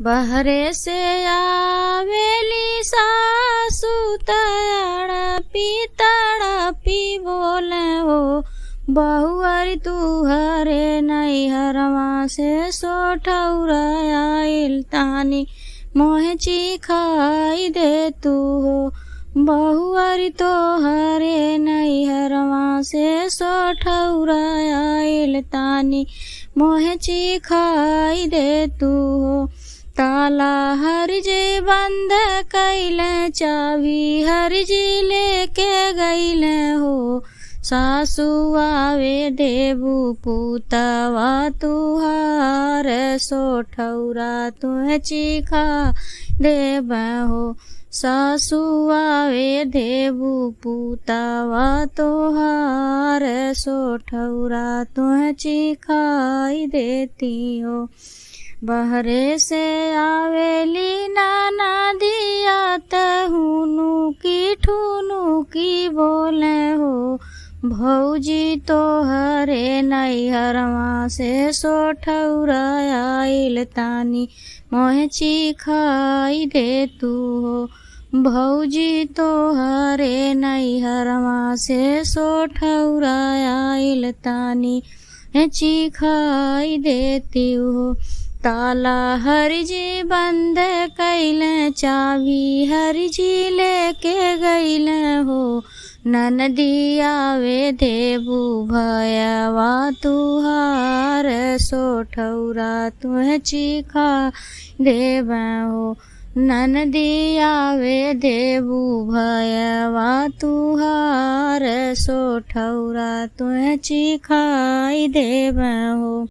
बहरे से आवेली सासु तड़पी बोले हो बहुअरी तू हरे नैहरवा से सोठौरा आइल तानी मोहे चिखाई दे तू हो बहुअरी तो हरे नैहरवा से सोठौरा आइल तानी मोहे चिखाई दे तू हो ताला हरजी बंद कैले चाबी हरजी लेके गईले हो सासु आवे देबू पुतवा तुहार सोठौरा तुहे चिखा देब हो सासु आवे देबू पुतवा तुहार सोठौरा तुहे चिखाई देती हो। बहरे से आवेली नाना दिया तहुनु की बोले हो भौजी तो हरे नैहरवा से सोठौरा आइल तानी मोहे चिखाई दे तू हो भौजी तो हरे नैहरवा से सोठौरा आइल तानी चिखाई देती हो। ताला हरजी बंद कैले चाबी हरजी लेके गईले हो ननदी आवे देबू भयवा तुहार सोठौरा तुहे चिखा देब हो ननदी आवे देबू भयवा तुहार सोठौरा तुहे चिखाई देब हो।